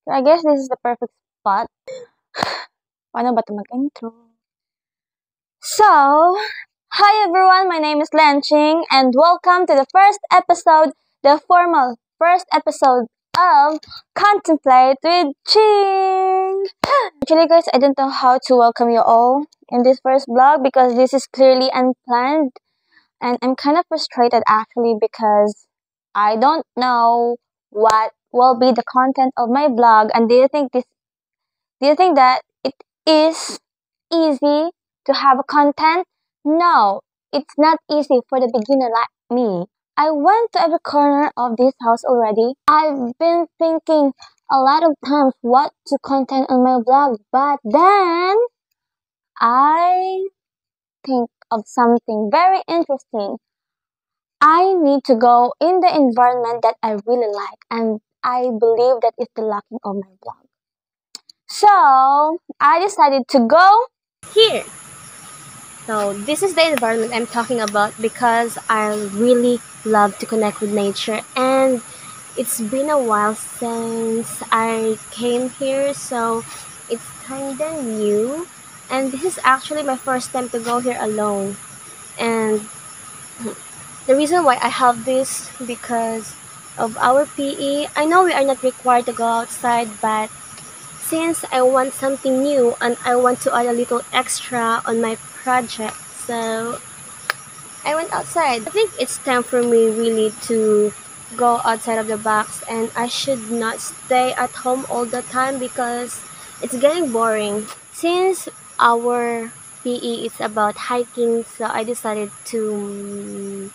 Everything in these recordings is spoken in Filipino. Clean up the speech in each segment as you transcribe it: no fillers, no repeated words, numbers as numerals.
So I guess this is the perfect spot. Paano ba ito mag-intro? So, hi everyone, my name is Lenching and welcome to the formal first episode of Contemplate with Ching! Actually guys, I don't know how to welcome you all in this first vlog because this is clearly unplanned and I'm kind of frustrated actually because I don't know what will be the content of my vlog. And do you think that it is easy to have a content? No, it's not easy for the beginner like me. I went to every corner of this house already. I've been thinking a lot of times what to content on my blog, but then I think of something very interesting. I need to go in the environment that I really like, and I believe that is the lacking of my blog. So I decided to go here. So this is the environment I'm talking about because I really love to connect with nature, and it's been a while since I came here, so it's kinda new. And this is actually my first time to go here alone. And the reason why I have this because of our PE. I know we are not required to go outside, but since I want something new and I want to add a little extra on my project, so I went outside. I think it's time for me really to go outside of the box, and I should not stay at home all the time because it's getting boring. Since our PE is about hiking, so I decided to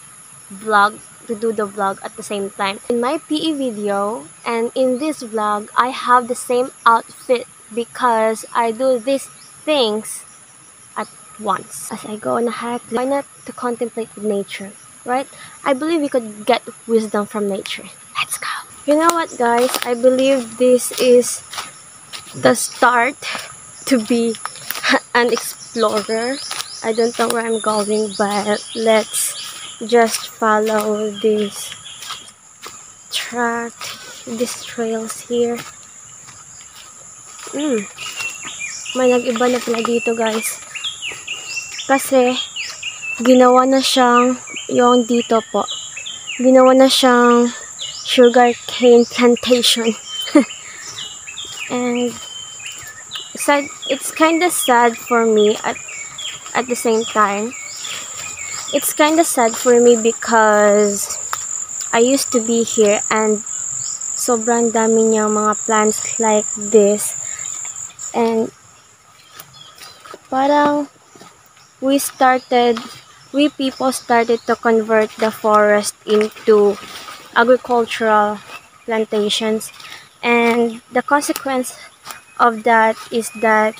do the vlog at the same time. In my PE video and in this vlog, I have the same outfit because I do these things at once. As I go on a hike, why not to contemplate with nature, right? I believe we could get wisdom from nature. Let's go. You know what, guys? I believe this is the start to be an explorer. I don't know where I'm going, but let's just follow this track, these trails here. May nag-iba na pala dito, guys. Kasi, ginawa na siyang, yung dito po, ginawa na siyang sugar cane plantation. And, it's kinda sad for me at the same time. It's kinda sad for me because I used to be here and sobrang dami niyang mga plants like this. And parang we people started to convert the forest into agricultural plantations. And the consequence of that is that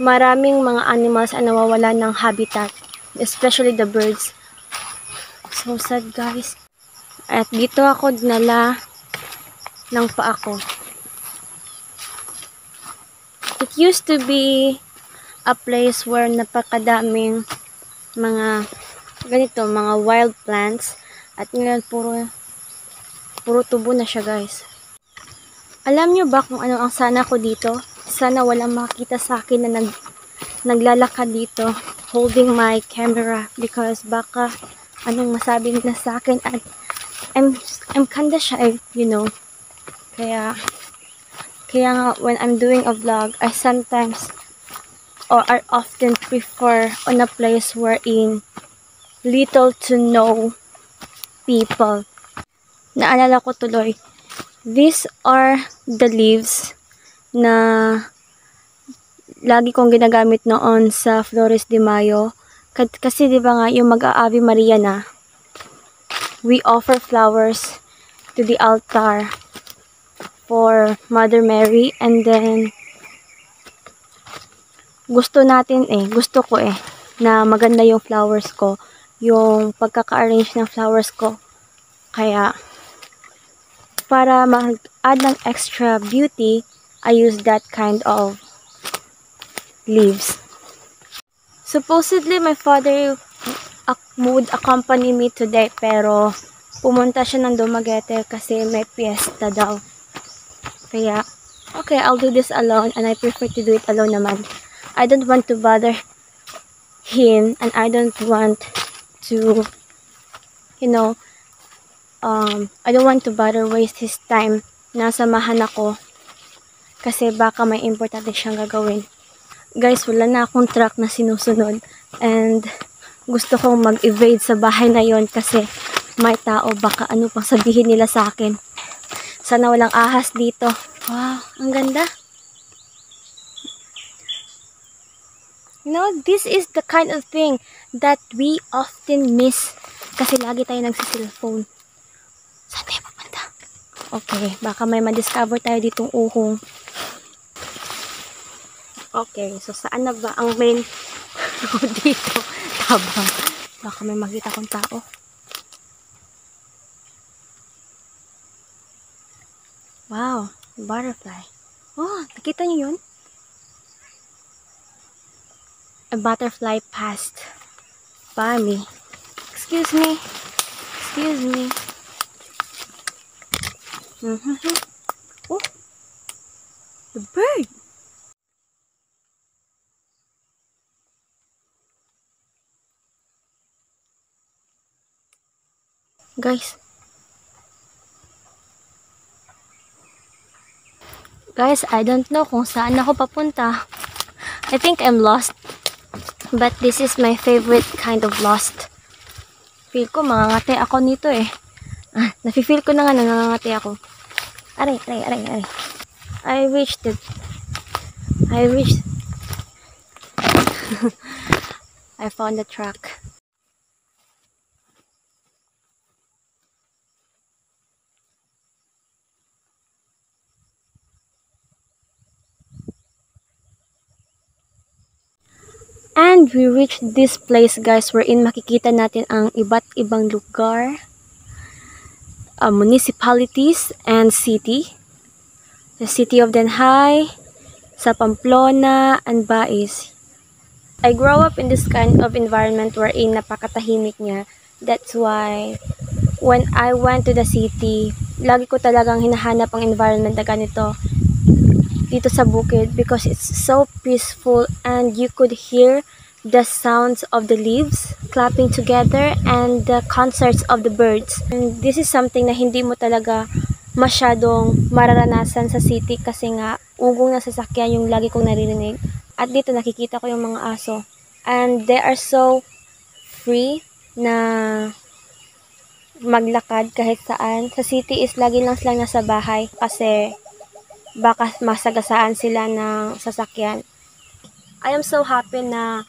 maraming mga animals ang nawawala ng habitat, especially the birds. So sad, guys. At dito ako dinala ng paa ko. It used to be a place where napakadaming mga ganito, mga wild plants. At ngayon puro tubo na siya, guys. Alam nyo ba kung ano ang sana ko dito? Sana walang makakita sa akin na naglalakad dito holding my camera because baka anong masabi nila sa akin, at I'm kinda shy, you know. Kaya nga when I'm doing a vlog, I sometimes or I often prefer on a place wherein little to no people. Naalala ko tuloy, these are the leaves na lagi kong ginagamit noon sa Flores de Mayo. Kasi di ba nga yung mag-Ave Maria na, we offer flowers to the altar for Mother Mary, and then gusto ko na maganda yung flowers ko, yung pagkaka-arrange ng flowers ko. Kaya para mag-add ng extra beauty, I use that kind of leaves. Supposedly my father would accompany me today, pero pumunta siya ng Dumaguete kasi may fiesta daw. Kaya Okay, I'll do this alone, and I prefer to do it alone naman. I don't want to bother him, and I don't want to, you know, I don't want to bother waste his time. Nasamahan ako kasi baka may importante siyang gagawin. Guys, wala na akong truck na sinusunod, and gusto kong mag-evade sa bahay na yon kasi may tao, baka ano pang sabihin nila sa akin. Sana walang ahas dito. Wow, ang ganda. You know, this is the kind of thing that we often miss kasi lagi tayo nagsiselfone. Saan tayo papunta? Okay, baka may ma-discover tayo ditong uhong. Okay, so saan na ba ang main road dito? Tabang. Baka may makita kong tao. Wow, butterfly. Oh, nakita niyo yun? A butterfly passed by me. Excuse me. Excuse me. Oh, the bird. Guys, I don't know kung saan ako papunta. I think I'm lost. But this is my favorite kind of lost. Feel ko mangangati ako nito eh. Nafe-feel ko na nga na nangangati ako. Aray. I reached it. I found the track. And we reached this place, guys, wherein makikita natin ang iba't ibang lugar, municipalities and city. The city of Denhay, sa Pamplona, and Bais. I grew up in this kind of environment wherein napakatahimik niya. That's why when I went to the city, lagi ko talagang hinahanap ang environment na ganito dito sa bukid because it's so peaceful and you could hear the sounds of the leaves clapping together and the concerts of the birds. And this is something na hindi mo talaga masyadong mararanasan sa city kasi nga ugong na sasakyan yung lagi kong naririnig. At dito nakikita ko yung mga aso. And they are so free na maglakad kahit saan. Sa city is lagi lang silang nasa bahay kasi baka masagasaan sila ng sasakyan. I am so happy na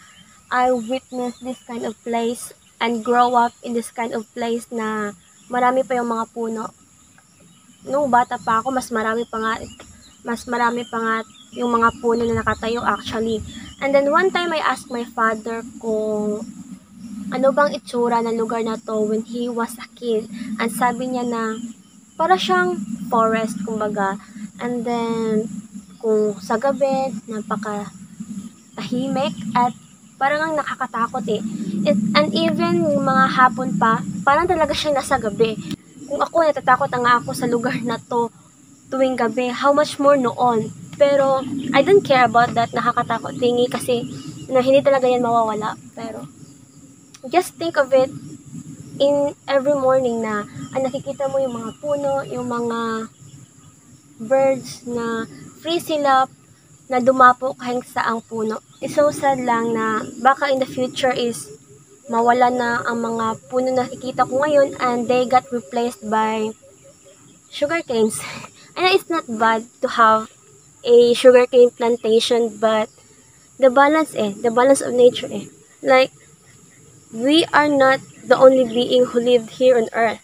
I witnessed this kind of place and grow up in this kind of place na marami pa yung mga puno. Nung bata pa ako, mas marami pa nga yung mga puno na nakatayo actually. And then one time I asked my father kung ano bang itsura ng lugar na to when he was a kid. And sabi niya na para siyang forest kumbaga. And then, kung sa gabi, napaka-tahimik at parang ang nakakatakot eh. And even yung mga hapon pa, parang talaga siyang nasa gabi. Kung ako, natatakot nga ako sa lugar na to tuwing gabi, how much more noon. Pero, I don't care about that nakakatakot thingy kasi na hindi talaga yan mawawala. Pero, just think of it in every morning na nakikita mo yung mga puno, yung mga birds na free sila na dumapo kahit saang puno. It's so sad lang na baka in the future is mawala na ang mga puno na nakikita ko ngayon and they got replaced by sugar canes. And it's not bad to have a sugarcane plantation, but the balance of nature Like, we are not the only being who lived here on earth.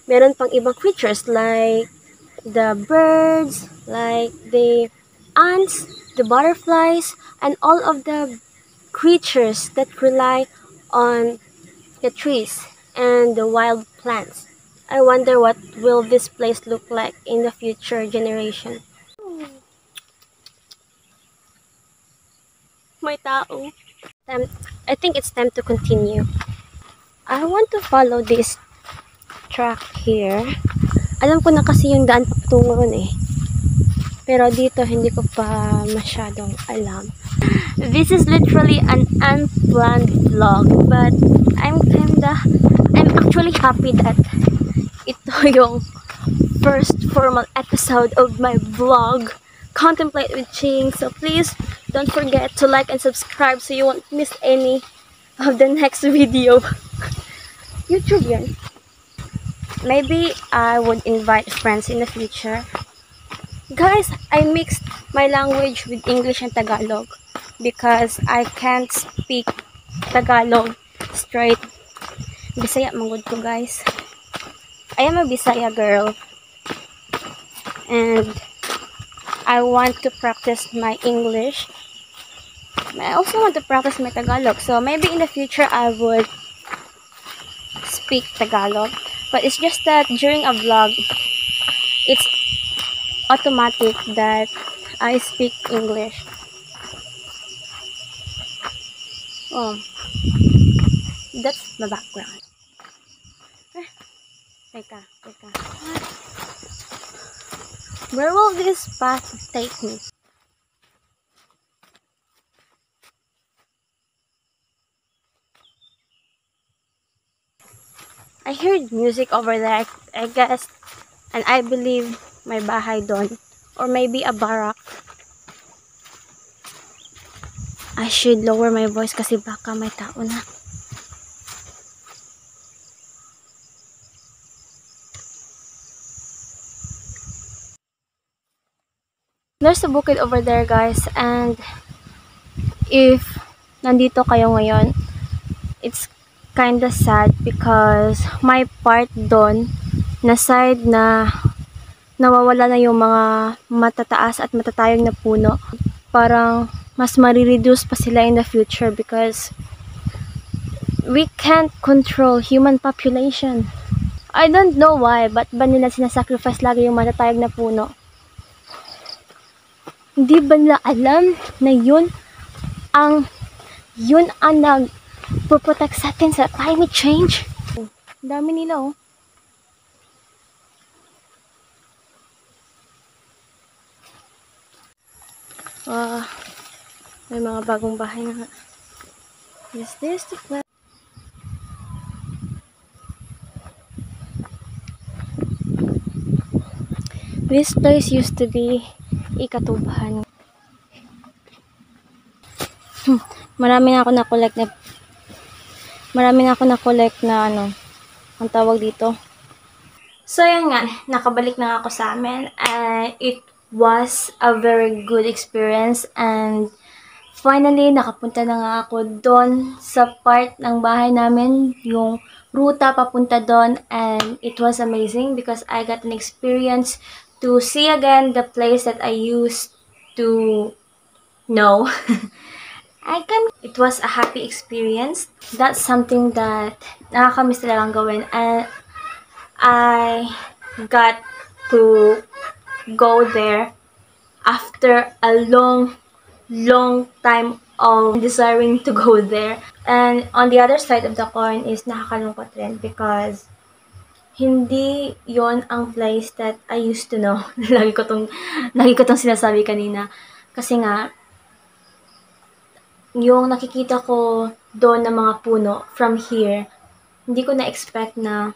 Meron pang ibang creatures like the birds, like the ants, the butterflies, and all of the creatures that rely on the trees and the wild plants. I wonder what will this place look like in the future generation. May tao. I think it's time to continue. I want to follow this track here. Alam ko na kasi yung daan patungo ron eh. Pero dito, hindi ko pa masyadong alam. This is literally an unplanned vlog, but I'm actually happy that ito yung first formal episode of my vlog, Contemplate with Ching. So please don't forget to like and subscribe so you won't miss any of the next video. YouTube yan. Maybe I would invite friends in the future. Guys, I mixed my language with English and Tagalog because I can't speak Tagalog straight. Bisaya manggod ko, guys. I am a Bisaya girl and I want to practice my English. I also want to practice my Tagalog, so maybe in the future I would speak Tagalog. But it's just that during a vlog, it's automatic that I speak English. Oh, that's the background. Teka. Where will this path take me? I heard music over there, I guess, and I believe may bahay doon, or maybe a barrack. I should lower my voice kasi baka may tao na. There's a bukid over there, guys, and if nandito kayo ngayon, it's kinda sad because my part doon na side na nawawala na yung mga matataas at matatayog na puno. Parang mas marireduce pa sila in the future because we can't control human population. I don't know why, but ba nila sinasacrifice lagi yung matatayog na puno? Hindi ba nila alam na yun ang nag-protect sa atin sa climate change? Ang dami nila, oh. May mga bagong bahay na nga. Is this the plan? This place used to be Ikatubhan. Marami na ako na-collect na ang tawag dito. So yan nga, nakabalik na ako sa amin. It was a very good experience and finally nakapunta na nga ako doon sa part ng bahay namin, yung ruta papunta doon, and it was amazing because I got an experience to see again the place that I used to know. It was a happy experience. That's something that nakakamiss talagang gawin, and I got to go there after a long time of desiring to go there. And on the other side of the coin is nakakalungkot rin because hindi yon ang place that I used to know. lagi ko tong sinasabi kanina. Kasi nga, yung nakikita ko doon ng mga puno from here, hindi ko na-expect na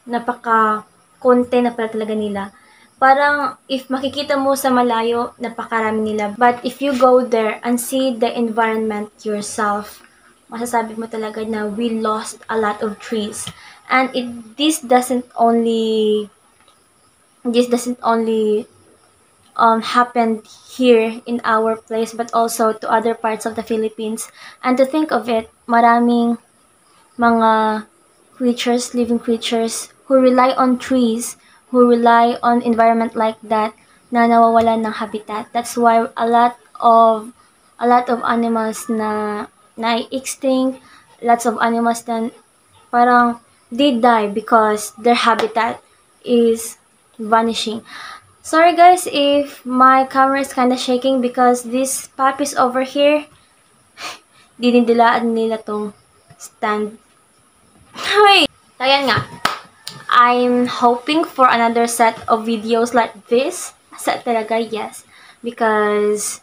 napaka-konti na pala talaga nila. Parang, if makikita mo sa malayo, napakarami nila. But if you go there and see the environment yourself, masasabi mo talaga na we lost a lot of trees. And this doesn't only happen here in our place, but also to other parts of the Philippines. And to think of it, maraming mga living creatures who rely on trees, who rely on environment like that, na nawawalan ng habitat. That's why a lot of animals na extinct, lots of animals na parang they die because their habitat is vanishing. Sorry guys if my camera is kind of shaking because these puppies over here, dinindilaan nila tong stand. Hi! Ayan nga. I'm hoping for another set of videos like this. Set talaga, yes. because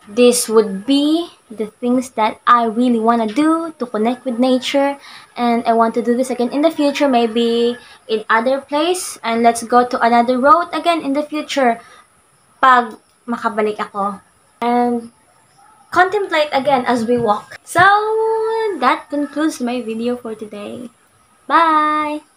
this would be the things that I really want to do to connect with nature, and I want to do this again in the future, maybe in other place, and let's go to another road again in the future pag makabalik ako, and contemplate again as we walk. So that concludes my video for today. Bye!